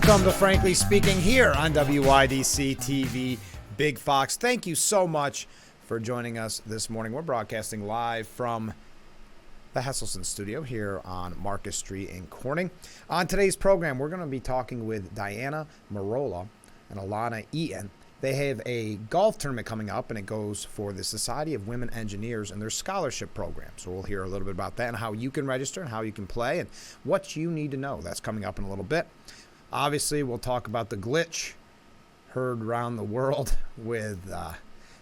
Welcome to Frankly Speaking here on WYDC TV Big Fox. Thank you so much for joining us this morning. We're broadcasting live from the Hesselson studio here on Marcus Street in Corning. On today's program, we're going to be talking with Diana Merola and Alana Eaton. They have a golf tournament coming up, and it goes for the Society of Women Engineers and their scholarship program. So we'll hear a little bit about that and how you can register and how you can play and what you need to know. That's coming up in a little bit. Obviously, we'll talk about the glitch heard around the world with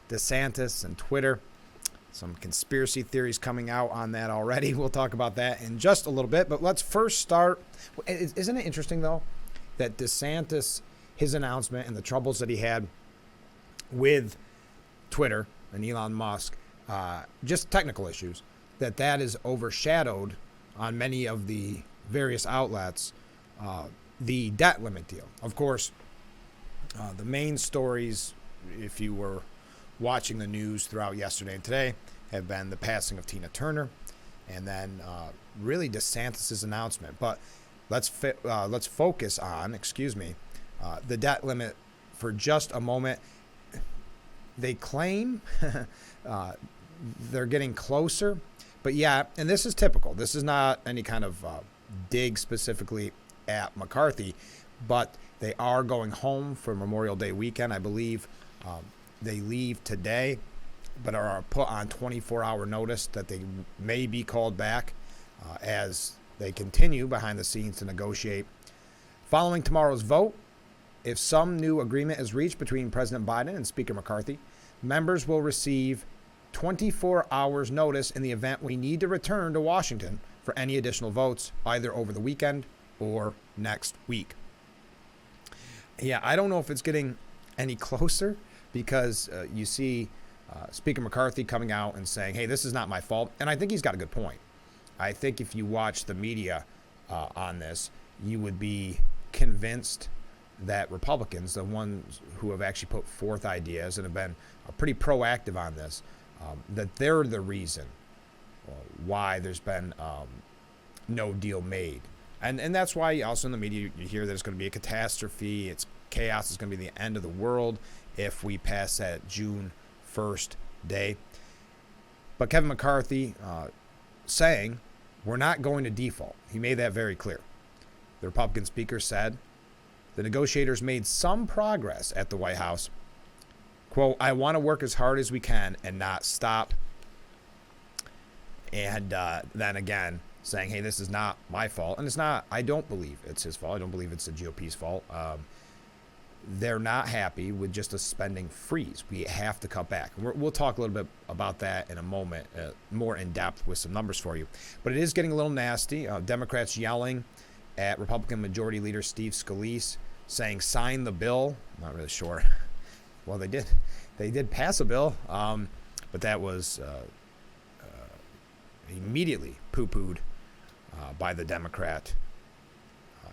DeSantis and Twitter. Some conspiracy theories coming out on that already. We'll talk about that in just a little bit. But let's first start. Isn't it interesting, though, that DeSantis, his announcement and the troubles that he had with Twitter and Elon Musk, just technical issues, that is overshadowed on many of the various outlets, the debt limit deal. Of course, the main stories, if you were watching the news throughout yesterday and today, have been the passing of Tina Turner and then really DeSantis' announcement. But let's focus on, the debt limit for just a moment. They claim they're getting closer, but yeah, and this is typical. This is not any kind of dig specifically at McCarthy, but they are going home for Memorial Day weekend. I believe they leave today, but are put on 24-hour notice that they may be called back as they continue behind the scenes to negotiate. Following tomorrow's vote, if some new agreement is reached between President Biden and Speaker McCarthy, members will receive 24 hours notice in the event we need to return to Washington for any additional votes, either over the weekend or next week. Yeah, I don't know if it's getting any closer because you see Speaker McCarthy coming out and saying, hey, this is not my fault. And I think he's got a good point. I think if you watch the media on this, you would be convinced that Republicans, the ones who have actually put forth ideas and have been pretty proactive on this, that they're the reason why there's been no deal made. And that's why also in the media you hear that it's going to be a catastrophe, it's chaos, it's going to be the end of the world if we pass that June 1st day. But Kevin McCarthy saying we're not going to default. He made that very clear. The Republican speaker said the negotiators made some progress at the White House. Quote, I want to work as hard as we can and not stop. And then again, saying, hey, this is not my fault. And it's not, I don't believe it's his fault. I don't believe it's the GOP's fault. They're not happy with just a spending freeze. We have to cut back. We'll talk a little bit about that in a moment, more in depth with some numbers for you. But it is getting a little nasty. Democrats yelling at Republican Majority Leader Steve Scalise, saying, sign the bill. Not really sure. Well, they did. They did pass a bill, but that was immediately poo-pooed by the Democrat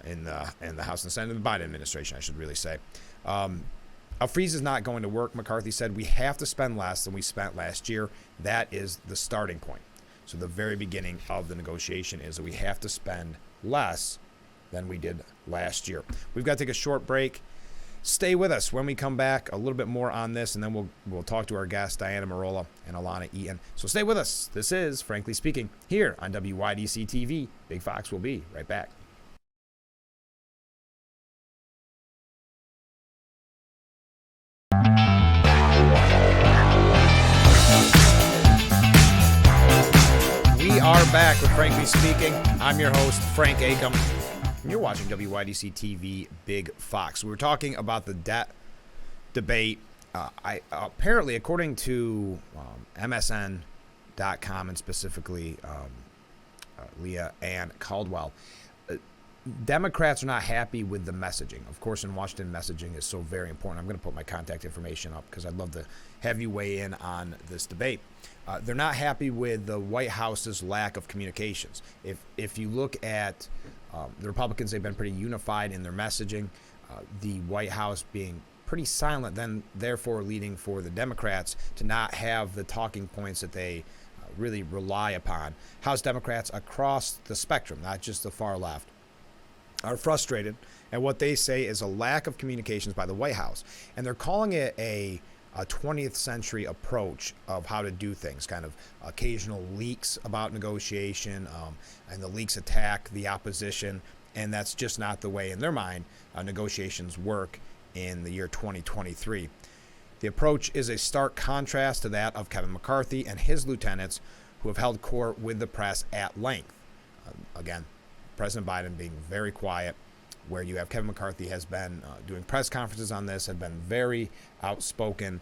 in the House and Senate, the Biden administration, I should really say. A freeze is not going to work, McCarthy said. We have to spend less than we spent last year. That is the starting point. So the very beginning of the negotiation is that we have to spend less than we did last year. We've got to take a short break. Stay with us. When we come back, a little bit more on this, and then we'll talk to our guests, Diana Merola and Alana Eaton. So stay with us. This is Frankly Speaking here on WYDC TV. Big Fox will be right back. We are back with Frankly Speaking. I'm your host, Frank Acom. And you're watching WYDC TV Big Fox. We were talking about the debt debate. Apparently, according to MSN.com and specifically Leah Ann Caldwell, Democrats are not happy with the messaging. Of course, in Washington, messaging is so very important. I'm going to put my contact information up because I'd love to have you weigh in on this debate. They're not happy with the White House's lack of communications. If you look at the Republicans, they've been pretty unified in their messaging. The White House being pretty silent, then therefore leading for the Democrats to not have the talking points that they really rely upon. House Democrats across the spectrum, not just the far left, are frustrated at what they say is a lack of communications by the White House. And they're calling it a 20th century approach of how to do things, kind of occasional leaks about negotiation, and the leaks attack the opposition. And that's just not the way, in their mind, negotiations work in the year 2023. The approach is a stark contrast to that of Kevin McCarthy and his lieutenants, who have held court with the press at length. Again, President Biden being very quiet, where you have Kevin McCarthy has been doing press conferences on this, have been very outspoken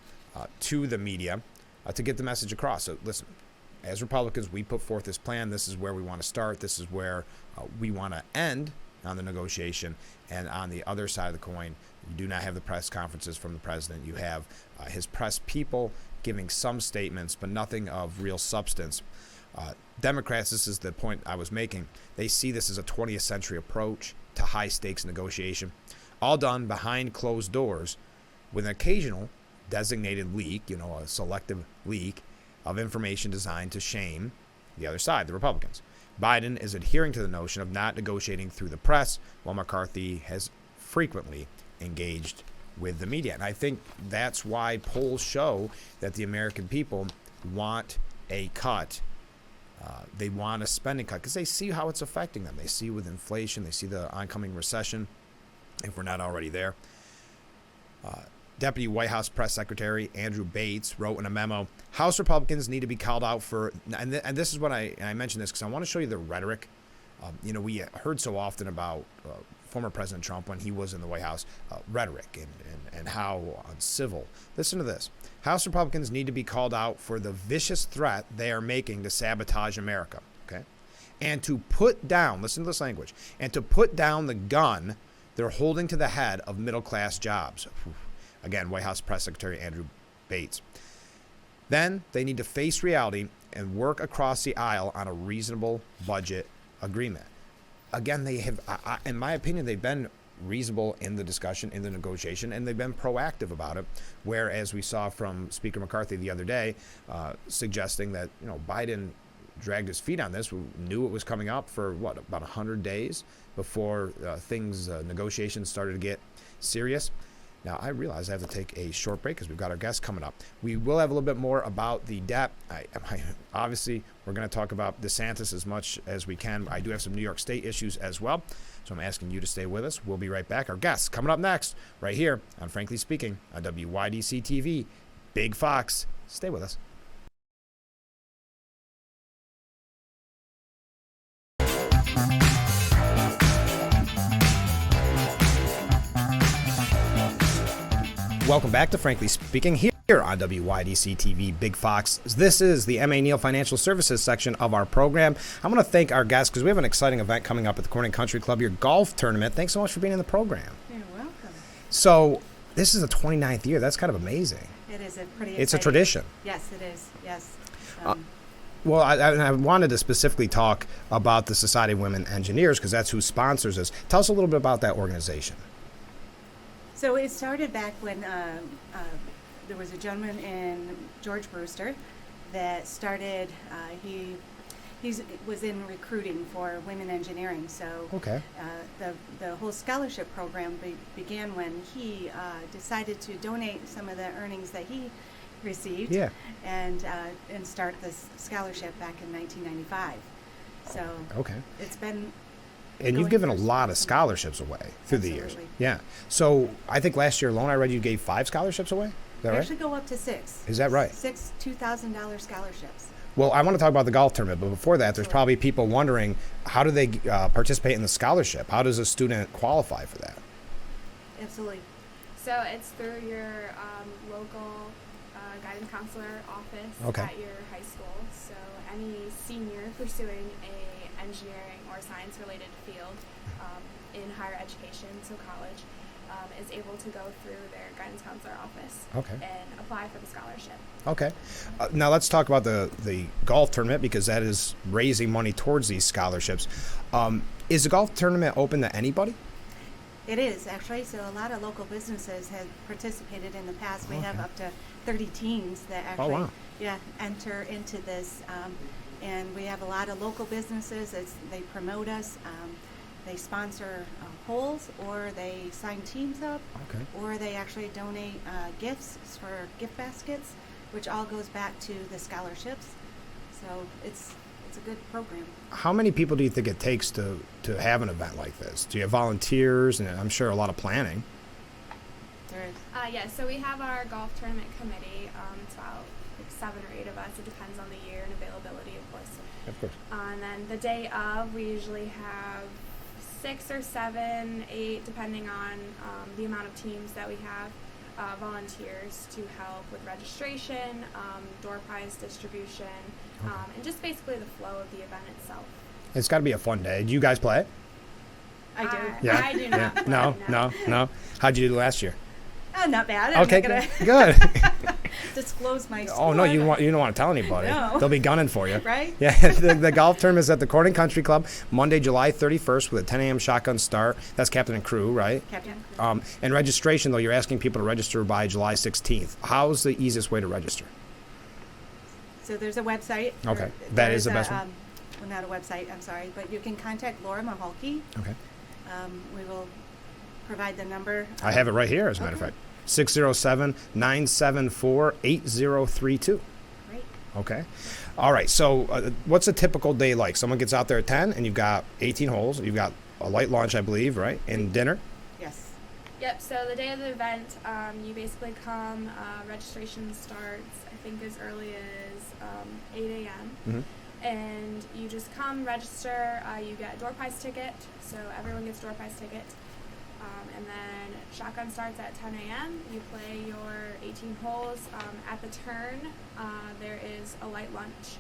to the media to get the message across. So listen, as Republicans, we put forth this plan. This is where we want to start. This is where we want to end on the negotiation. And on the other side of the coin, you do not have the press conferences from the president. You have his press people giving some statements, but nothing of real substance. Democrats, this is the point I was making, they see this as a 20th century approach to high stakes negotiation, all done behind closed doors with an occasional designated leak, a selective leak of information designed to shame the other side, the Republicans. Biden is adhering to the notion of not negotiating through the press, while McCarthy has frequently engaged with the media. And I think that's why polls show that the American people want a cut. They want a spending cut because they see how it's affecting them. They see with inflation, they see the oncoming recession, if we're not already there. Deputy White House Press Secretary Andrew Bates wrote in a memo, House Republicans need to be called out for, and this is what I mentioned this because I want to show you the rhetoric. We heard so often about former President Trump when he was in the White House, rhetoric and how uncivil. Listen to this. House Republicans need to be called out for the vicious threat they are making to sabotage America, okay? And to put down, listen to this language, and to put down the gun they're holding to the head of middle-class jobs. Again, White House Press Secretary Andrew Bates. Then they need to face reality and work across the aisle on a reasonable budget agreement. Again, they have, in my opinion, they've been reasonable in the discussion, in the negotiation, and they've been proactive about it. Whereas we saw from Speaker McCarthy the other day suggesting that Biden dragged his feet on this, we knew it was coming up for about 100 days before negotiations started to get serious. Now, I realize I have to take a short break because we've got our guests coming up. We will have a little bit more about the debt. Obviously, we're going to talk about DeSantis as much as we can. I do have some New York State issues as well, so I'm asking you to stay with us. We'll be right back. Our guests coming up next, right here on Frankly Speaking on WYDC TV. Big Fox. Stay with us. Welcome back to Frankly Speaking here on WYDC TV Big Fox. This is the M.A. Neal Financial Services section of our program. I want to thank our guests because we have an exciting event coming up at the Corning Country Club, your golf tournament. Thanks so much for being in the program. You're welcome. So this is the 29th year. That's kind of amazing. It is a pretty It's a tradition. Yes, it is. Yes. Well, I wanted to specifically talk about the Society of Women Engineers because that's who sponsors us. Tell us a little bit about that organization. So it started back when there was a gentleman in George Brewster that started. He was in recruiting for women engineering. So okay. The whole scholarship program began when he decided to donate some of the earnings that he received. Yeah. And start this scholarship back in 1995. So okay. It's been. And you've given a lot of scholarships away through the years. Yeah. So I think last year alone, I read you gave 5 scholarships away. Is that right? Actually go up to 6. Is that right? 6 $2,000 scholarships. Well, I want to talk about the golf tournament, but before that, there's probably people wondering, how do they participate in the scholarship? How does a student qualify for that? Absolutely. So it's through your local guidance counselor office at your high school. So any senior pursuing a engineering or science-related field in higher education, so college, is able to go through their guidance counselor office and apply for the scholarship. Okay. Now let's talk about the golf tournament because that is raising money towards these scholarships. Is the golf tournament open to anybody? It is, actually. So a lot of local businesses have participated in the past. We have up to 30 teams that actually enter into this. And we have a lot of local businesses. They promote us. They sponsor holes, or they sign teams up, Okay. or they actually donate gifts for gift baskets, which all goes back to the scholarships. So it's a good program. How many people do you think it takes to have an event like this? Do you have volunteers, and I'm sure a lot of planning? There is. Yeah, so we have our golf tournament committee. It's about like 7 or 8 of us. It depends on the year and availability, of course. Of course. And then the day of, we usually have 6 or 7, 8, depending on the amount of teams that we have, volunteers to help with registration, door prize distribution, and just basically the flow of the event itself. It's got to be a fun day. Do you guys play? I do. Yeah. I do not. play, No. How'd you do last year? Oh, not bad. Okay, I'm not good. gonna disclose my score. Oh no, you don't want to tell anybody. No. They'll be gunning for you. Right? Yeah, the golf tournament is at the Corning Country Club Monday, July 31st with a 10 a.m. shotgun start. That's captain and crew, right? Captain. And registration, though, you're asking people to register by July 16th. How's the easiest way to register? So there's a website. Okay. Or That is there's the best one? Well, not a website, I'm sorry, but you can contact Laura Mahalki. Okay. We will provide the number. I have it right here, as a matter of Okay. fact. 607-974-8032. Great. Okay. All right. So what's a typical day like? Someone gets out there at 10, and you've got 18 holes. You've got a light lunch, I believe, right? And dinner? Yes. Yep, so the day of the event, you basically come, registration starts, I think, as early as 8 a.m. Mhm. And you just come, register, you get a door prize ticket, so everyone gets a door prize ticket. And then shotgun starts at 10 a.m. You play your 18 holes. At the turn, there is a light lunch.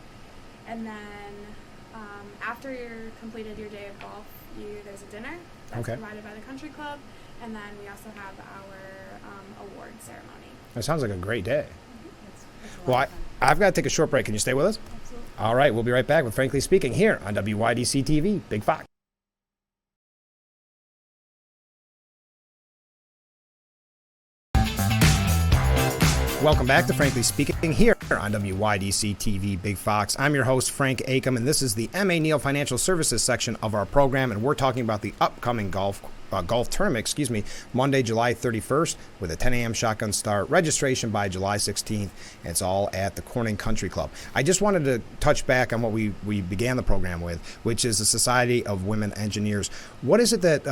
And then after you're completed your day of golf, there's a dinner that's Okay. provided by the country club. And then we also have our award ceremony. That sounds like a great day. That's a Well, lot of fun. I've got to take a short break. Can you stay with us? Absolutely. All right. We'll be right back with Frankly Speaking here on WYDC TV, Big Fox. Welcome back to Frankly Speaking here on WYDC TV Big Fox. I'm your host, Frank Acom, and this is the M.A. Neal Financial Services section of our program, and we're talking about the upcoming golf tournament, Monday, July 31st with a 10 a.m. shotgun start. Registration by July 16th. It's all at the Corning Country Club. I just wanted to touch back on what we began the program with, which is the Society of Women Engineers. What is it that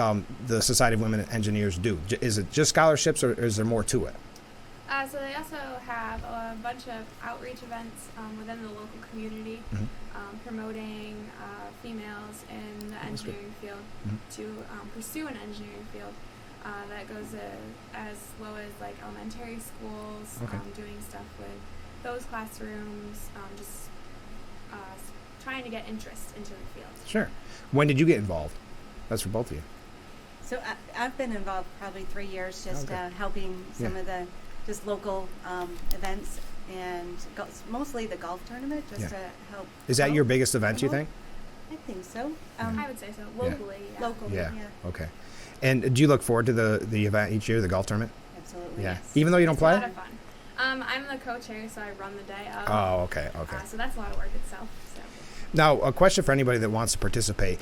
the Society of Women Engineers do? Is it just scholarships, or is there more to it? So they also have a bunch of outreach events within the local community, promoting females in the engineering field to pursue an engineering field. That goes as low as like elementary schools, Okay. doing stuff with those classrooms, just trying to get interest into the field. Sure. When did you get involved? That's for both of you. So I've been involved probably 3 years, just Okay. helping some Yeah. of the just local events and mostly the golf tournament, just Yeah. to help. Is that out. your biggest event, you think? I think so. I would say so. Locally, yeah. Locally, Yeah. yeah. Okay. And do you look forward to the event each year, the golf tournament? Absolutely. Yeah. Yes. Even though you don't It's play? a lot of fun. I'm the co-chair, so I run the day of. Oh, okay. So that's a lot of work itself. So. Now, a question for anybody that wants to participate.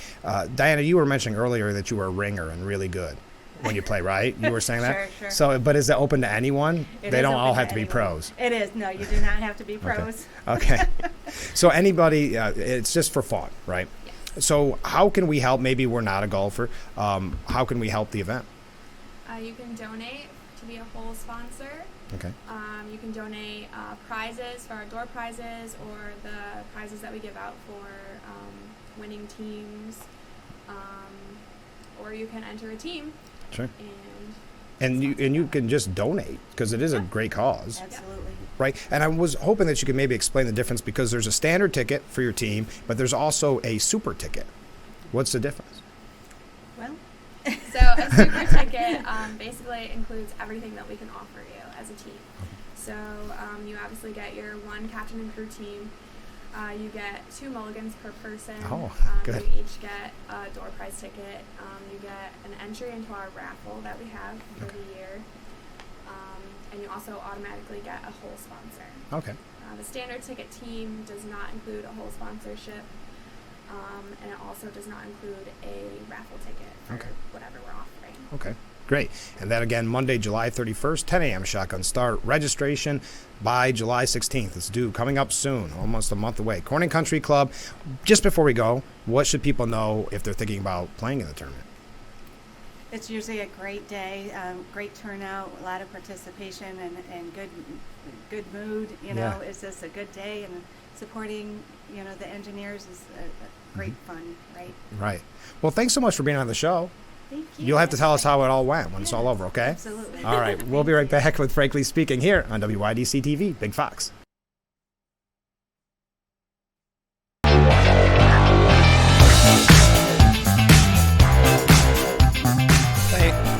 Diana, you were mentioning earlier that you were a ringer and really good when you play, right? You were saying that? Sure. So, but is it open to anyone? It They is don't open all have to be anyone. pros. It is. No, you do not have to be pros. Okay. So anybody, it's just for fun, right? Yes. So how can we help? Maybe we're not a golfer. How can we help the event? You can donate to be a whole sponsor. Okay. You can donate prizes for our door prizes or the prizes that we give out for winning teams. Or you can enter a team Sure. and And you can just donate because it is a great cause, Absolutely. right? And I was hoping that you could maybe explain the difference because there's a standard ticket for your team, but there's also a super ticket. What's the difference? Well, so a super ticket basically includes everything that we can offer you as a team. So you obviously get your one captain and crew team. You get 2 mulligans per person. Oh, good. You each get a door prize ticket. You get an entry into our raffle that we have for the year. And you also automatically get a whole sponsor. Okay. The standard ticket team does not include a whole sponsorship. and it also does not include a raffle ticket for whatever we're offering. Okay, great. And then again, Monday, July 31st, 10 a.m. shotgun start. Registration by July 16th. It's due, coming up soon, almost a month away. Corning Country Club. Just before we go, what should people know if they're thinking about playing in the tournament? It's usually a great day, great turnout, a lot of participation, and good mood. It's just a good day, and supporting, the engineers is a great fun, right? Right. Well, thanks so much for being on the show. Thank you. You'll have to tell us how it all went when it's all over, okay? Absolutely. All right. We'll be right back with Frankly Speaking here on WYDC TV, Big Fox.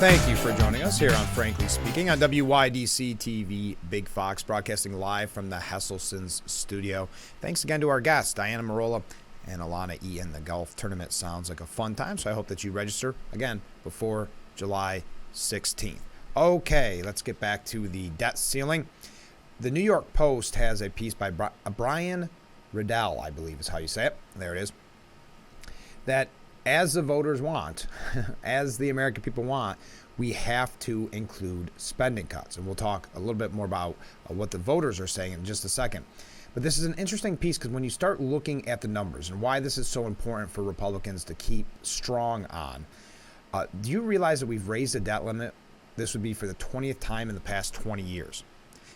Thank you for joining us here on Frankly Speaking on WYDC TV, Big Fox, broadcasting live from the Hesselson's studio. Thanks again to our guests, Diana Marola and Alana Ian. The golf tournament sounds like a fun time, so I hope that you register, again, before July 16th. Okay, let's get back to the debt ceiling. The New York Post has a piece by Brian Riddell, I believe is how you say it. There it is. That as the voters want, as the American people want, we have to include spending cuts. And we'll talk a little bit more about what the voters are saying in just a second. But this is an interesting piece because when you start looking at the numbers and why this is so important for Republicans to keep strong on, do you realize that we've raised the debt limit? This would be for the 20th time in the past 20 years.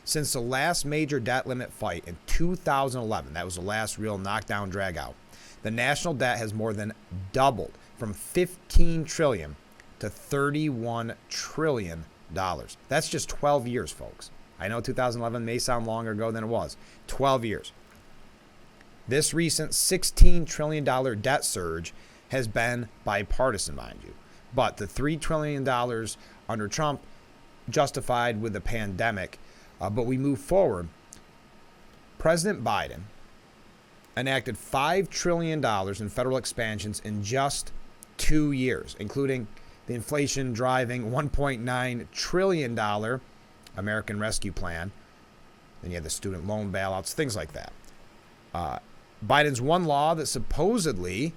Since the last major debt limit fight in 2011, that was the last real knockdown drag out, the national debt has more than doubled from $15 trillion to $31 trillion. That's just 12 years, folks. I know 2011 may sound longer ago than it was. 12 years. This recent $16 trillion debt surge has been bipartisan, mind you. But the $3 trillion under Trump, justified with the pandemic. But we move forward. President Biden enacted $5 trillion in federal expansions in just 2 years, including the inflation-driving $1.9 trillion American Rescue Plan. Then you have the student loan bailouts, things like that. Biden's one law that supposedly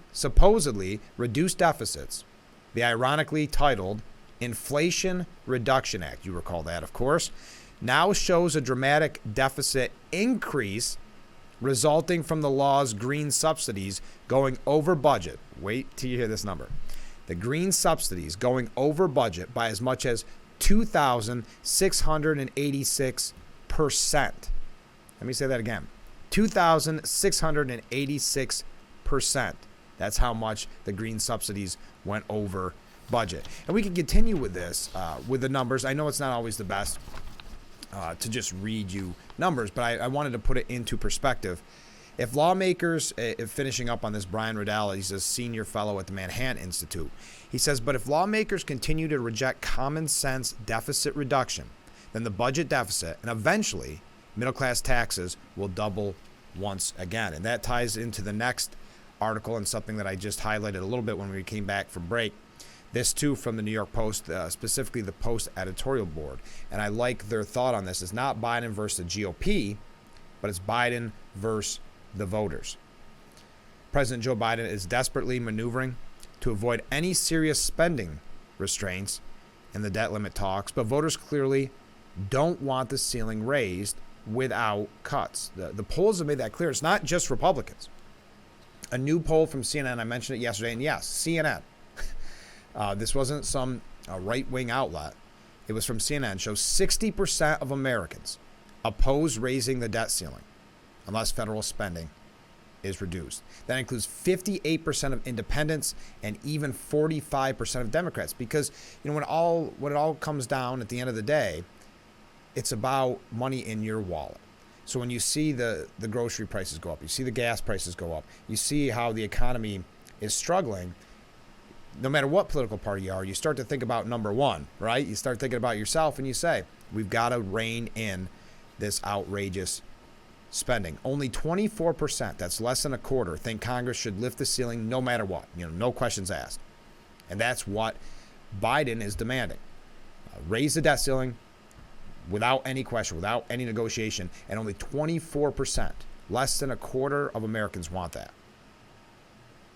reduced deficits, the ironically titled Inflation Reduction Act, you recall that, of course, now shows a dramatic deficit increase resulting from the law's green subsidies going over budget. Wait till you hear this number. The green subsidies going over budget by as much as 2,686%. Let me say that again. 2,686%. That's how much the green subsidies went over budget. And we can continue with this, with the numbers. I know it's not always the best to just read you numbers, but I wanted to put it into perspective. If lawmakers, finishing up on this, Brian Riddell, he's a senior fellow at the Manhattan Institute. He says, but if lawmakers continue to reject common sense deficit reduction, then the budget deficit and eventually middle-class taxes will double once again. And that ties into the next article and something that I just highlighted a little bit when we came back from break. This, too, from the New York Post, specifically the Post editorial board. And I like their thought on this. It's not Biden versus the GOP, but it's Biden versus the voters. President Joe Biden is desperately maneuvering to avoid any serious spending restraints in the debt limit talks, but voters clearly don't want the ceiling raised without cuts. The polls have made that clear. It's not just Republicans. A new poll from CNN, I mentioned it yesterday, and yes, CNN. This wasn't some right-wing outlet. It was from CNN. Shows 60% of Americans oppose raising the debt ceiling unless federal spending is reduced. That includes 58% of independents and even 45% of Democrats. Because when it all comes down at the end of the day, it's about money in your wallet. So when you see the grocery prices go up, you see the gas prices go up, you see how the economy is struggling, no matter what political party you are, you start to think about number one, right? You start thinking about yourself and you say, we've got to rein in this outrageous spending. Only 24%, that's less than a quarter, think Congress should lift the ceiling no matter what, no questions asked. And that's what Biden is demanding. Raise the debt ceiling without any question, without any negotiation, and only 24%, less than a quarter of Americans want that.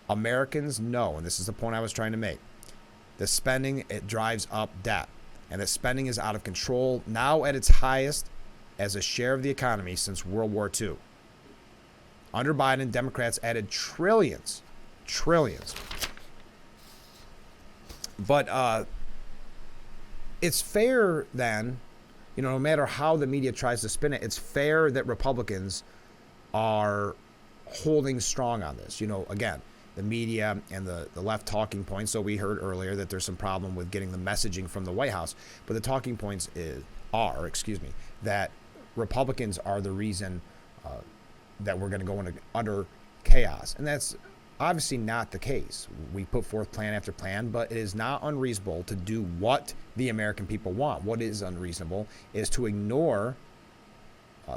Americans know, and this is the point I was trying to make, the spending, it drives up debt. And the spending is out of control, now at its highest as a share of the economy since World War II. Under Biden, Democrats added trillions. But it's fair then, no matter how the media tries to spin it, it's fair that Republicans are holding strong on this. Again, the media and the left talking points. So we heard earlier that there's some problem with getting the messaging from the White House. But the talking points are that Republicans are the reason that we're going to go into utter chaos. And that's obviously not the case. We put forth plan after plan, but it is not unreasonable to do what the American people want. What is unreasonable is to ignore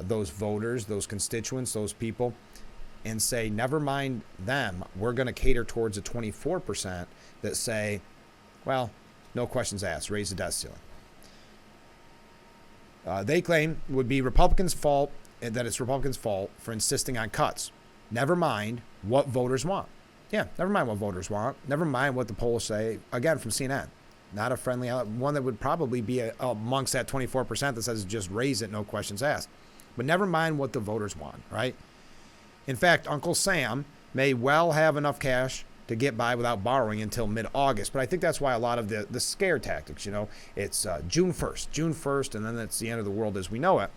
those voters, those constituents, those people, and say, never mind them, we're going to cater towards the 24% that say, well, no questions asked, raise the debt ceiling. They claim it would be Republicans' fault, and that it's Republicans' fault for insisting on cuts. Never mind what voters want. Yeah, never mind what voters want. Never mind what the polls say. Again, from CNN. Not a friendly, one that would probably be amongst that 24% that says just raise it, no questions asked. But never mind what the voters want, right? In fact, Uncle Sam may well have enough cash to get by without borrowing until mid-August. But I think that's why a lot of the scare tactics, it's June 1st, and then it's the end of the world as we know it.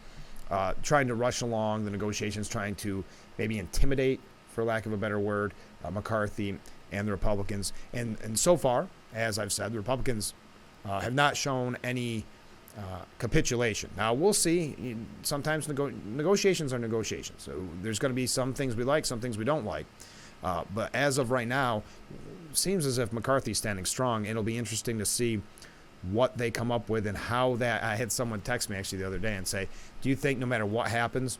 Trying to rush along the negotiations, trying to maybe intimidate, for lack of a better word, McCarthy and the Republicans. And so far, as I've said, the Republicans have not shown any capitulation. Now, we'll see. Sometimes negotiations are negotiations. So there's going to be some things we like, some things we don't like. But as of right now, it seems as if McCarthy's standing strong. It'll be interesting to see what they come up with and how that. I had someone text me actually the other day and say, do you think no matter what happens,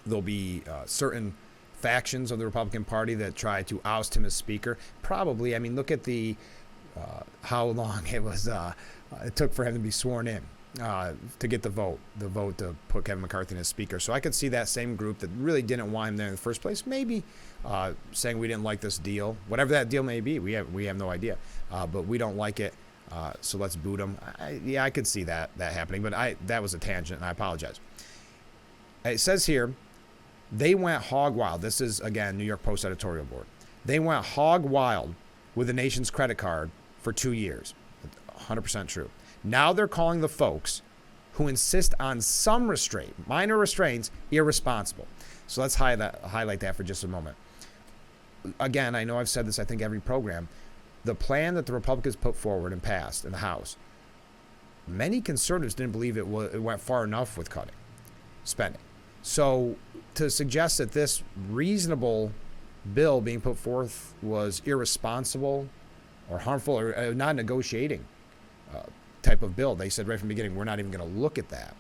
there'll be certain factions of the Republican Party that try to oust him as Speaker? Probably. I mean, look at how long it took for him to be sworn in to get the vote to put Kevin McCarthy in as Speaker. So I could see that same group that really didn't want him there in the first place, maybe saying we didn't like this deal, whatever that deal may be. We have no idea, but we don't like it. So let's boot him. I could see that happening, but that was a tangent, and I apologize. It says here, they went hog wild. This is, again, New York Post editorial board. They went hog wild with the nation's credit card for 2 years. 100% true. Now they're calling the folks who insist on some restraint, minor restraints, irresponsible. So let's highlight that for just a moment. Again, I know I've said this, I think, every program. The plan that the Republicans put forward and passed in the House, many conservatives didn't believe it went far enough with cutting spending. So to suggest that this reasonable bill being put forth was irresponsible or harmful or not negotiating type of bill, they said right from the beginning, we're not even going to look at that.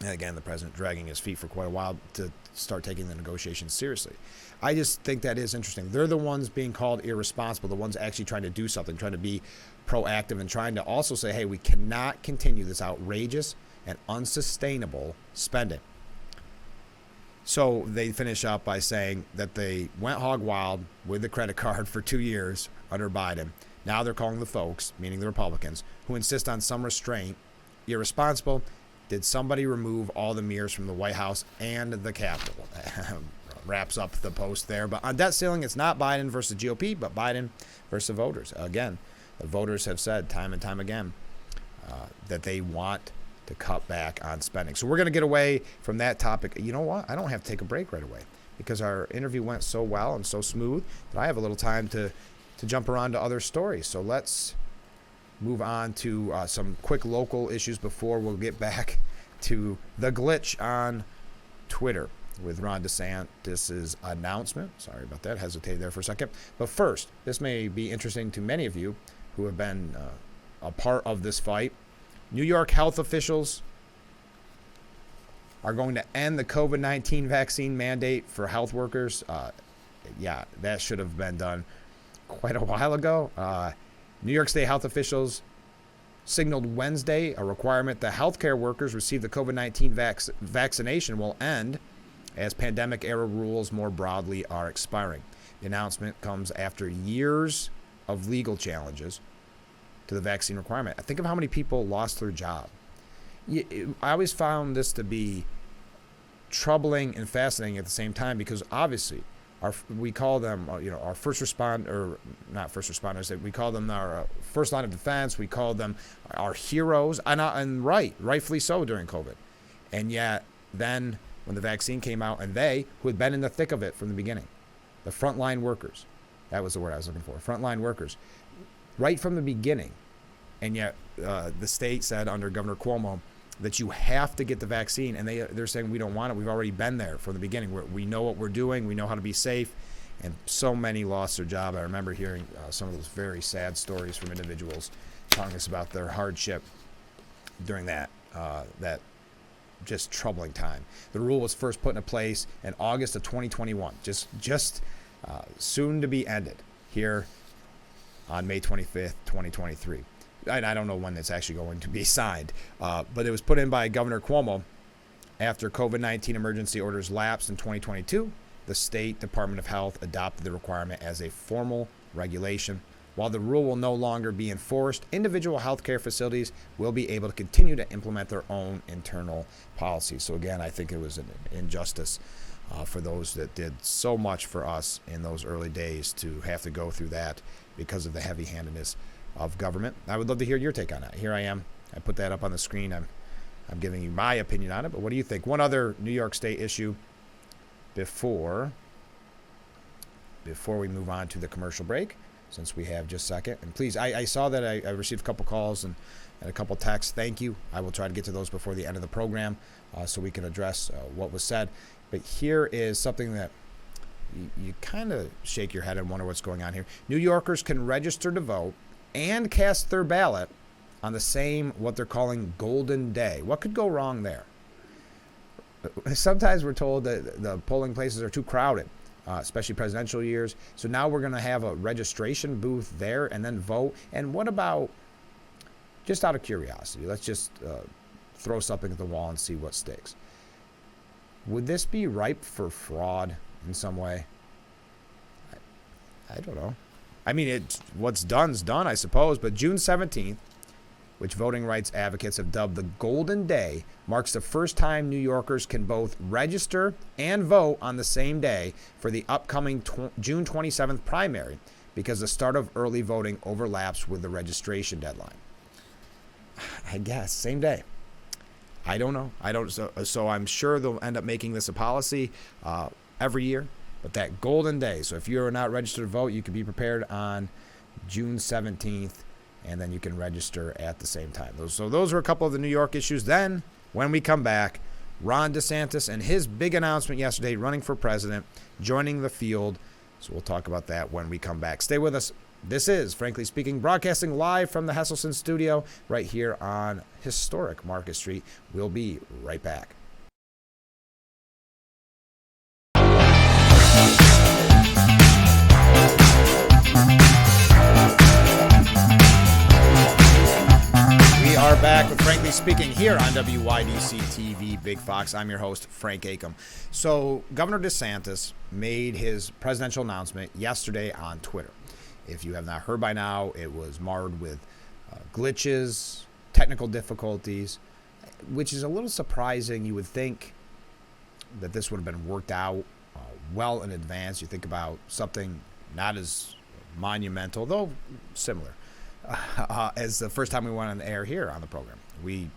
And again, the president dragging his feet for quite a while to start taking the negotiations seriously. I just think that is interesting. They're the ones being called irresponsible, the ones actually trying to do something, trying to be proactive and trying to also say, hey, we cannot continue this outrageous and unsustainable spending. So they finish up by saying that they went hog wild with the credit card for 2 years under Biden. Now they're calling the folks, meaning the Republicans, who insist on some restraint, irresponsible. Did somebody remove all the mirrors from the White House and the Capitol? Wraps up the Post there. But on debt ceiling, it's not Biden versus GOP, but Biden versus voters. Again, the voters have said time and time again that they want to cut back on spending. So we're going to get away from that topic. You know what? I don't have to take a break right away because our interview went so well and so smooth that I have a little time to jump around to other stories. So let's move on to some quick local issues before we'll get back to the glitch on Twitter with Ron DeSantis' announcement. Sorry about that. Hesitated there for a second. But first, this may be interesting to many of you who have been a part of this fight. New York health officials are going to end the COVID-19 vaccine mandate for health workers. Yeah, that should have been done quite a while ago. New York State health officials signaled Wednesday a requirement that healthcare workers receive the COVID-19 vaccination will end as pandemic-era rules more broadly are expiring. The announcement comes after years of legal challenges to the vaccine requirement. Think of how many people lost their job. I always found this to be troubling and fascinating at the same time, because obviously we call them our first responders. We call them our first line of defense. We call them our heroes, and rightfully so during COVID. And yet then when the vaccine came out, and they who had been in the thick of it from the beginning, the frontline workers, that was the word I was looking for, frontline workers, right from the beginning. And yet the state said under Governor Cuomo that you have to get the vaccine, and they're saying we don't want it. We've already been there from the beginning. We know what we're doing. We know how to be safe. And so many lost their job. I remember hearing some of those very sad stories from individuals telling us about their hardship during that just troubling time. The rule was first put into place in August of 2021, just soon to be ended here on May 25th, 2023. And I don't know when it's actually going to be signed, but it was put in by Governor Cuomo after COVID-19 emergency orders lapsed in 2022. The State Department of Health adopted the requirement as a formal regulation. While the rule will no longer be enforced, individual healthcare facilities will be able to continue to implement their own internal policies. So again, I think it was an injustice for those that did so much for us in those early days to have to go through that because of the heavy-handedness of government. I would love to hear your take on that. Here I am. I put that up on the screen. I'm giving you my opinion on it, but what do you think? One other New York State issue before we move on to the commercial break, since we have just a second. And please, I saw that I received a couple calls and a couple texts. Thank you. I will try to get to those before the end of the program so we can address what was said. But here is something that you kind of shake your head and wonder what's going on here. New Yorkers can register to vote and cast their ballot on the same, what they're calling, golden day. What could go wrong there? Sometimes we're told that the polling places are too crowded, especially presidential years. So now we're going to have a registration booth there and then vote. And what about, just out of curiosity, let's just throw something at the wall and see what sticks. Would this be ripe for fraud in some way? I don't know. I mean, what's done's done, I suppose, but June 17th, which voting rights advocates have dubbed the Golden Day, marks the first time New Yorkers can both register and vote on the same day for the upcoming June 27th primary, because the start of early voting overlaps with the registration deadline. I guess, same day. I don't know. So I'm sure they'll end up making this a policy every year. But that golden day, so if you're not registered to vote, you can be prepared on June 17th, and then you can register at the same time. Those were a couple of the New York issues. Then, when we come back, Ron DeSantis and his big announcement yesterday, running for president, joining the field. So we'll talk about that when we come back. Stay with us. This is, Frankly Speaking, broadcasting live from the Hesselson studio right here on historic Market Street. We'll be right back. We are back with Frankly Speaking here on WYDC TV Big Fox. I'm your host, Frank Acom. So Governor DeSantis made his presidential announcement yesterday on Twitter. If you have not heard by now, it was marred with glitches, technical difficulties, which is a little surprising. You would think that this would have been worked out well in advance. You think about something not as monumental, though similar, as the first time we went on the air here on the program. We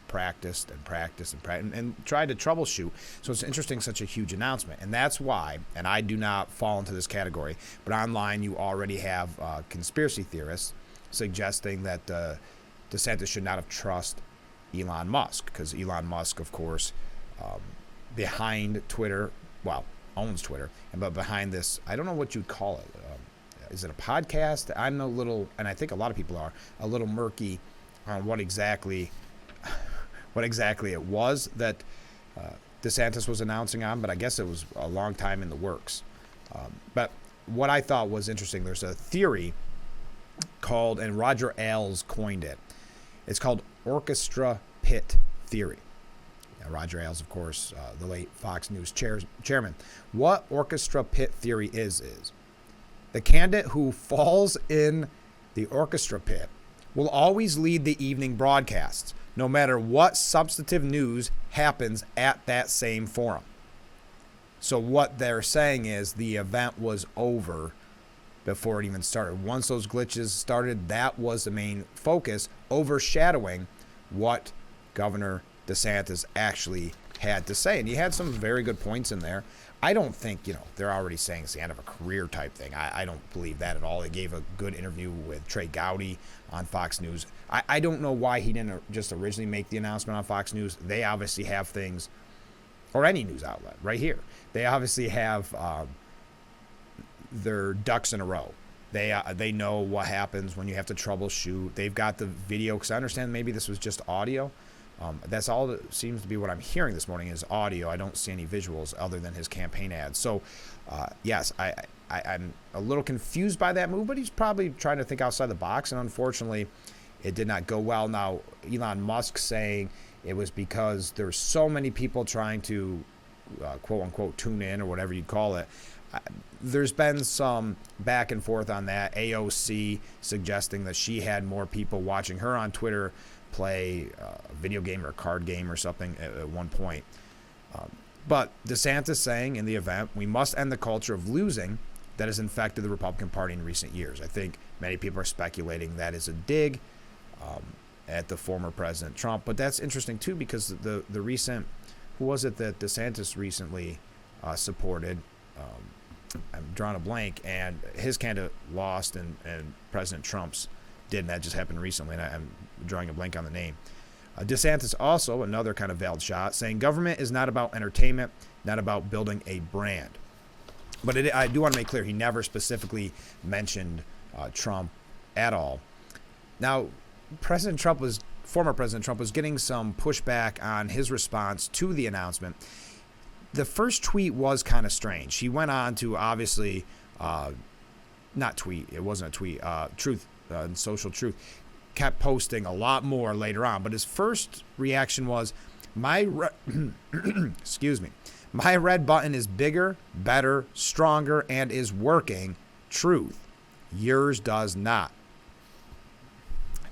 practiced and tried to troubleshoot. So it's interesting, such a huge announcement. And that's why, and I do not fall into this category, but online you already have conspiracy theorists suggesting that DeSantis should not have trusted Elon Musk, because Elon Musk, of course, behind Twitter, owns Twitter, but behind this, I don't know what you'd call it. Is it a podcast? I'm a little, and I think a lot of people are, a little murky on what exactly it was that DeSantis was announcing on, but I guess it was a long time in the works. But what I thought was interesting, there's a theory called, and Roger Ailes coined it, it's called orchestra pit theory. Roger Ailes, of course, the late Fox News chairman. What orchestra pit theory is the candidate who falls in the orchestra pit will always lead the evening broadcasts, no matter what substantive news happens at that same forum. So what they're saying is the event was over before it even started. Once those glitches started, that was the main focus, overshadowing what Governor DeSantis actually had to say. And he had some very good points in there. I don't think, they're already saying it's the end of a career type thing. I don't believe that at all. They gave a good interview with Trey Gowdy on Fox News. I don't know why he didn't just originally make the announcement on Fox News. They obviously have things, or any news outlet right here. They obviously have their ducks in a row. They know what happens when you have to troubleshoot. They've got the video, because I understand maybe this was just audio. That's all that seems to be what I'm hearing this morning is audio. I don't see any visuals other than his campaign ads. So, yes, I'm a little confused by that move, but he's probably trying to think outside the box, and unfortunately, it did not go well. Now, Elon Musk saying it was because there's so many people trying to, quote-unquote, tune in or whatever you'd call it. There's been some back and forth on that. AOC suggesting that she had more people watching her on Twitter play a video game or a card game or something at one point. But DeSantis saying in the event, we must end the culture of losing that has infected the Republican Party in recent years. I think many people are speculating that is a dig at the former President Trump. But that's interesting, too, because the recent, who was it that DeSantis recently supported? I'm drawing a blank, and his candidate lost, and President Trump's did, and that just happened recently, and I'm drawing a blank on the name. DeSantis also, another kind of veiled shot, saying government is not about entertainment, not about building a brand. But I do want to make clear, he never specifically mentioned Trump at all. Now, former President Trump was getting some pushback on his response to the announcement. The first tweet was kind of strange. He went on to obviously, not tweet, it wasn't a tweet, Truth, Social Truth, kept posting a lot more later on. But his first reaction was, excuse me, my red button is bigger, better, stronger, and is working. Truth. Yours does not.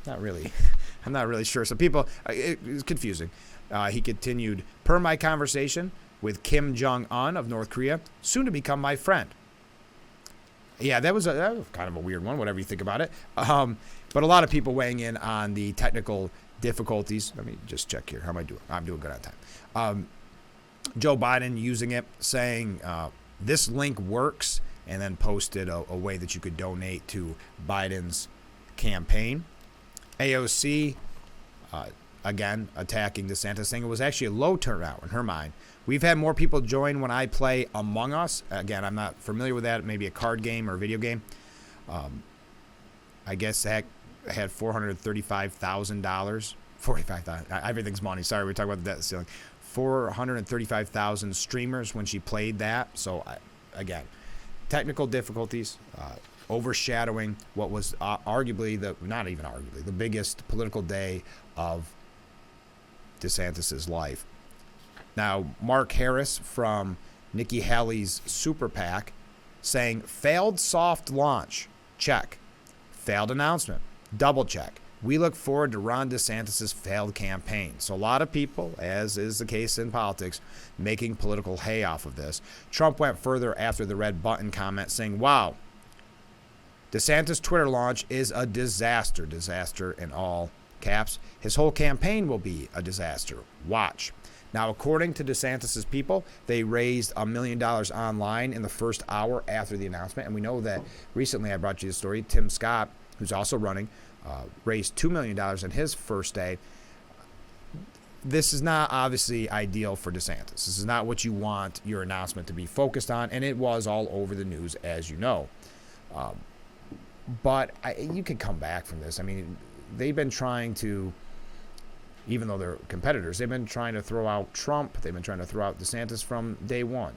I'm not really sure. So people, it's confusing. He continued, per my conversation with Kim Jong-un of North Korea, soon to become my friend. Yeah, that was kind of a weird one, whatever you think about it. But a lot of people weighing in on the technical difficulties. Let me just check here. How am I doing? I'm doing good on time. Joe Biden using it, saying this link works, and then posted a way that you could donate to Biden's campaign. AOC, again, attacking DeSantis, saying it was actually a low turnout in her mind. We've had more people join when I play Among Us. Again, I'm not familiar with that. Maybe a card game or a video game. I guess that had $435,000. $45,000. Everything's money. Sorry, we're talking about the debt ceiling. 435,000 streamers when she played that. So, again, technical difficulties, overshadowing what was arguably the biggest political day of DeSantis's life. Now, Mark Harris from Nikki Haley's Super PAC saying, failed soft launch, check. Failed announcement, double check. We look forward to Ron DeSantis' failed campaign. So a lot of people, as is the case in politics, making political hay off of this. Trump went further after the red button comment saying, wow, DeSantis' Twitter launch is a disaster. Disaster in all caps. His whole campaign will be a disaster. Watch. Now, according to DeSantis' people, they raised $1 million online in the first hour after the announcement. And we know that recently, I brought you the story, Tim Scott, who's also running, raised $2 million in his first day. This is not obviously ideal for DeSantis. This is not what you want your announcement to be focused on. And it was all over the news, as you know. But you could come back from this. I mean, they've been trying to, even though they're competitors, they've been trying to throw out Trump. They've been trying to throw out DeSantis from day one.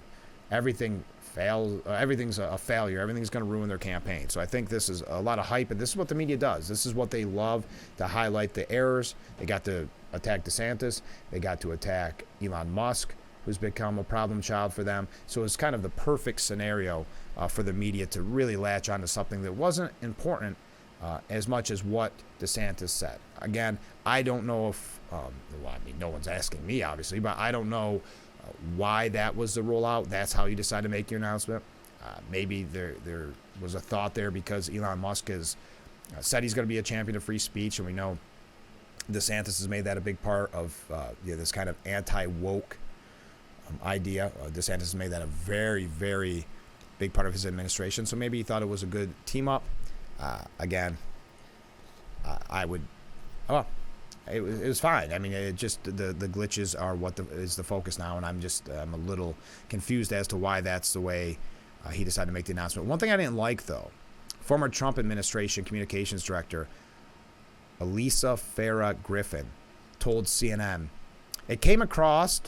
Everything fails. Everything's a failure. Everything's going to ruin their campaign. So I think this is a lot of hype, and this is what the media does. This is what they love, to highlight the errors. They got the attack DeSantis. They got to attack Elon Musk, who's become a problem child for them. So it's kind of the perfect scenario for the media to really latch onto something that wasn't important as much as what DeSantis said. Again, I don't know if, no one's asking me, obviously, but I don't know why that was the rollout. That's how you decide to make your announcement. Maybe there was a thought there because Elon Musk has said he's going to be a champion of free speech, and we know DeSantis has made that a big part of this kind of anti-woke idea. DeSantis has made that a very, very big part of his administration. So maybe he thought it was a good team up. Again, it was fine. I mean, it just the glitches are what is the focus now, and I'm a little confused as to why that's the way he decided to make the announcement. One thing I didn't like, though, former Trump administration communications director Elisa Farah Griffin told CNN it came across,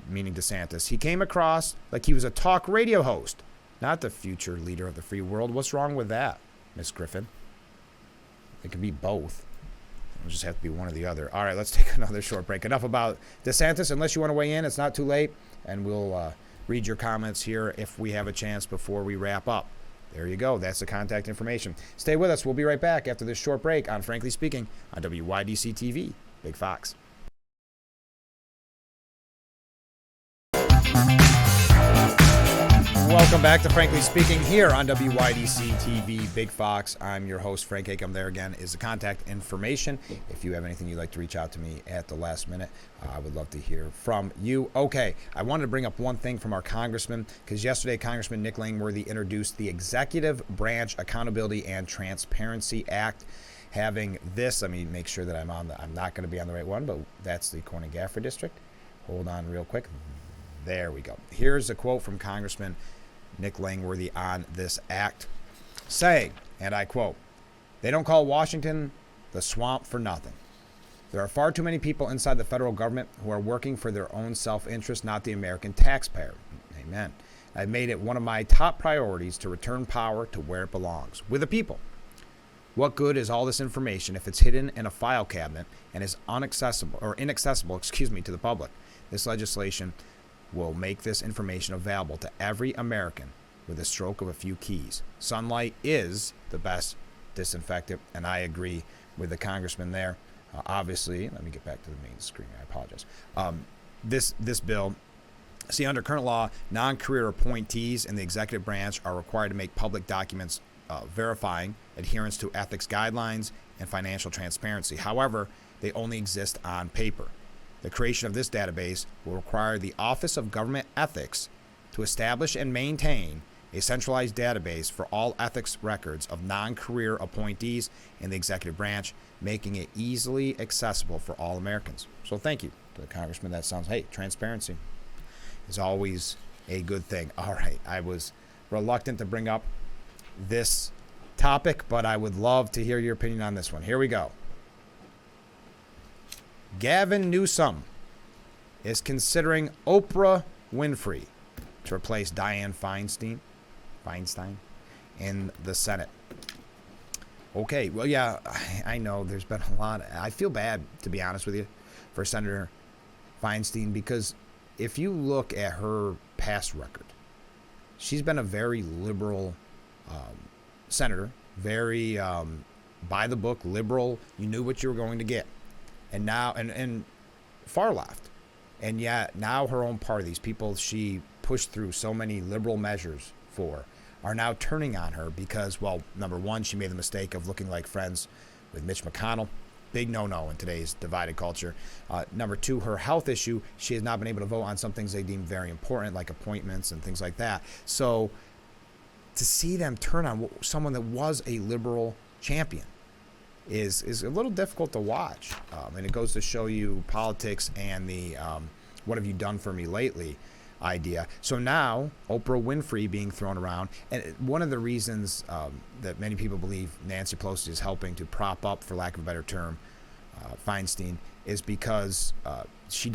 meaning DeSantis, he came across like he was a talk radio host, not the future leader of the free world. What's wrong with that, Miss Griffin? It can be both. It'll just have to be one or the other. All right, let's take another short break. Enough about DeSantis. Unless you want to weigh in, it's not too late, and we'll read your comments here if we have a chance before we wrap up. There you go. That's the contact information. Stay with us. We'll be right back after this short break on Frankly Speaking on WYDC TV, Big Fox. Welcome back to Frankly Speaking here on WYDC TV, Big Fox. I'm your host, Frank Akem. There again is the contact information. If you have anything you'd like to reach out to me at the last minute, I would love to hear from you. Okay, I wanted to bring up one thing from our congressman, because yesterday Congressman Nick Langworthy introduced the Executive Branch Accountability and Transparency Act. Having this, let me make sure that I'm not going to be on the right one, but that's the Corning Gafford District. Hold on real quick. There we go. Here's a quote from Congressman Nick Langworthy on this act, saying, and I quote, "They don't call Washington the swamp for nothing. There are far too many people inside the federal government who are working for their own self-interest, not the American taxpayer." Amen. I've made it one of my top priorities to return power to where it belongs, with the people. What good is all this information if it's hidden in a file cabinet and is inaccessible to the public? This legislation will make this information available to every American with a stroke of a few keys. Sunlight is the best disinfectant, and I agree with the congressman there. Obviously, let me get back to the main screen. I apologize. This bill, see, under current law, non-career appointees in the executive branch are required to make public documents verifying adherence to ethics guidelines and financial transparency. However, they only exist on paper. The creation of this database will require the Office of Government Ethics to establish and maintain a centralized database for all ethics records of non-career appointees in the executive branch, making it easily accessible for all Americans. So thank you to the congressman. That sounds, hey, transparency is always a good thing. All right, I was reluctant to bring up this topic, but I would love to hear your opinion on this one. Here we go. Gavin Newsom is considering Oprah Winfrey to replace Dianne Feinstein in the Senate. Okay, well, yeah, I know there's been a lot. I feel bad, to be honest with you, for Senator Feinstein, because if you look at her past record, she's been a very liberal senator, very by the book, liberal. You knew what you were going to get. And now, and far left. And yet now her own party, these people she pushed through so many liberal measures for, are now turning on her because, well, number one, she made the mistake of looking like friends with Mitch McConnell. Big no-no in today's divided culture. Number two, her health issue, she has not been able to vote on some things they deem very important, like appointments and things like that. So to see them turn on someone that was a liberal champion is a little difficult to watch. And it goes to show you politics and the what have you done for me lately idea. So now Oprah Winfrey being thrown around. And one of the reasons that many people believe Nancy Pelosi is helping to prop up, for lack of a better term, Feinstein, is because she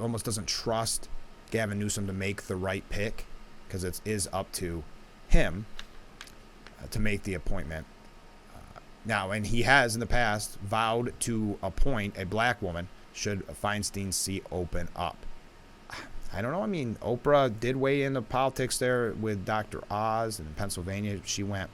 almost doesn't trust Gavin Newsom to make the right pick, because it is up to him to make the appointment. Now, and he has in the past vowed to appoint a black woman should Feinstein's seat open up. I don't know. I mean, Oprah did weigh into politics there with Dr. Oz in Pennsylvania. She went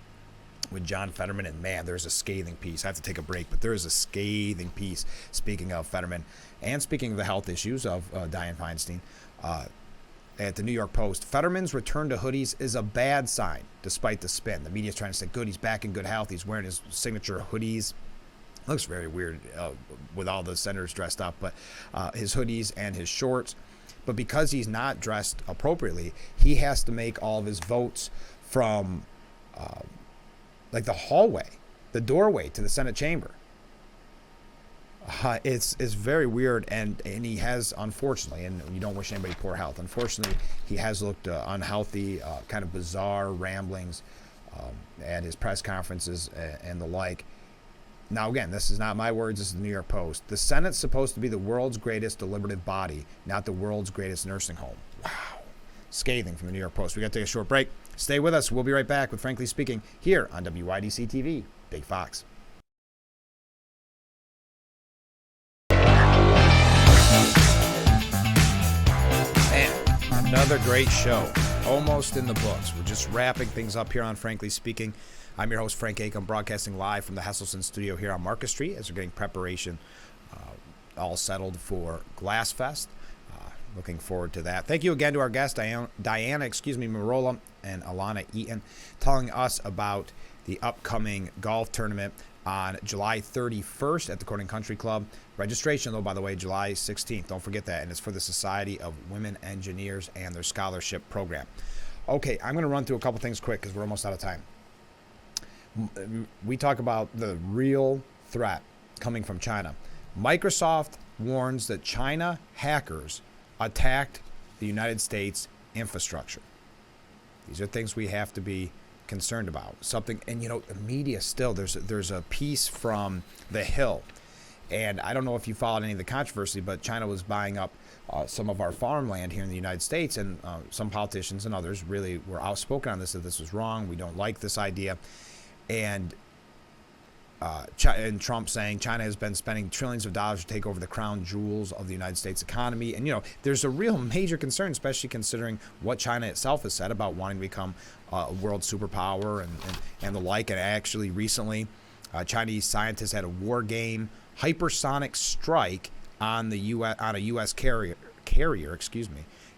with John Fetterman, and man, there's a scathing piece. I have to take a break, but there is a scathing piece, speaking of Fetterman, and speaking of the health issues of Dianne Feinstein, at the New York Post. Fetterman's return to hoodies is a bad sign, despite the spin. The media's trying to say, good, he's back in good health. He's wearing his signature hoodies. Looks very weird with all the senators dressed up, but his hoodies and his shorts. But because he's not dressed appropriately, he has to make all of his votes from like the hallway, the doorway to the Senate chamber. It's very weird, and he has, unfortunately, and you don't wish anybody poor health, unfortunately, he has looked unhealthy, kind of bizarre ramblings at his press conferences and the like. Now, again, this is not my words. This is the New York Post. The Senate's supposed to be the world's greatest deliberative body, not the world's greatest nursing home. Wow. Scathing from the New York Post. We got to take a short break. Stay with us. We'll be right back with Frankly Speaking here on WYDC TV, Big Fox. And another great show. Almost in the books. We're just wrapping things up here on Frankly Speaking. I'm your host, Frank Acom, broadcasting live from the Hesselson studio here on Market Street as we're getting preparation all settled for Glass Fest. Looking forward to that. Thank you again to our guests, Diana Marola and Alana Eaton, telling us about the upcoming golf tournament on July 31st at the Corning Country Club. Registration, though, by the way, July 16th. Don't forget that. And it's for the Society of Women Engineers and their scholarship program. Okay, I'm going to run through a couple things quick because we're almost out of time. We talk about the real threat coming from China. Microsoft warns that China hackers attacked the United States infrastructure. These are things we have to be concerned about. Something, and you know, the media still, there's a piece from The Hill, and I don't know if you followed any of the controversy, but China was buying up some of our farmland here in the United States, and some politicians and others really were outspoken on this, that this was wrong. We don't like this idea. And Trump saying China has been spending trillions of dollars to take over the crown jewels of the United States economy. And, you know, there's a real major concern, especially considering what China itself has said about wanting to become a world superpower and the like. And actually recently, Chinese scientists had a war game hypersonic strike on the on a U.S. carrier,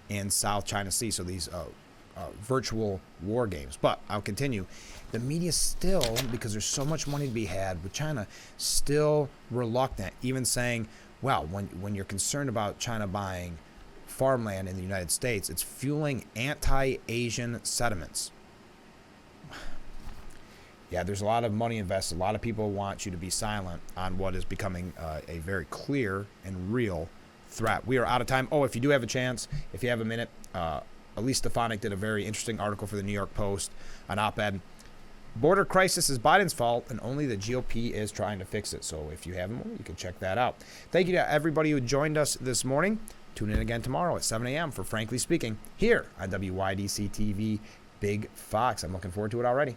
in South China Sea. So these virtual war games. But I'll continue. The media still, because there's so much money to be had with China, still reluctant, even saying, well, when you're concerned about China buying farmland in the United States, it's fueling anti-Asian sentiments. Yeah, there's a lot of money invested. A lot of people want you to be silent on what is becoming a very clear and real threat. We are out of time. Oh, if you do have a chance, if you have a minute, Elise Stefanik did a very interesting article for the New York Post, an op-ed. Border crisis is Biden's fault, and only the GOP is trying to fix it. So if you haven't, you can check that out. Thank you to everybody who joined us this morning. Tune in again tomorrow at 7 a.m. for Frankly Speaking here on WYDC TV Big Fox. I'm looking forward to it already.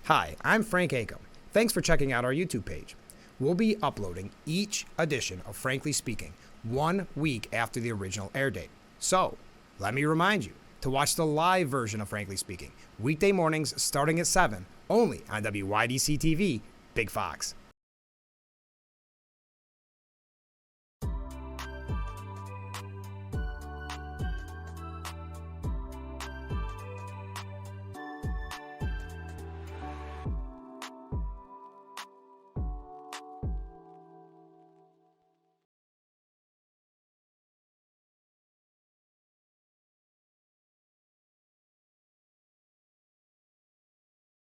Hi, I'm Frank Acom. Thanks for checking out our YouTube page. We'll be uploading each edition of Frankly Speaking 1 week after the original air date. So, let me remind you to watch the live version of Frankly Speaking, weekday mornings starting at 7, only on WYDC TV, Big Fox.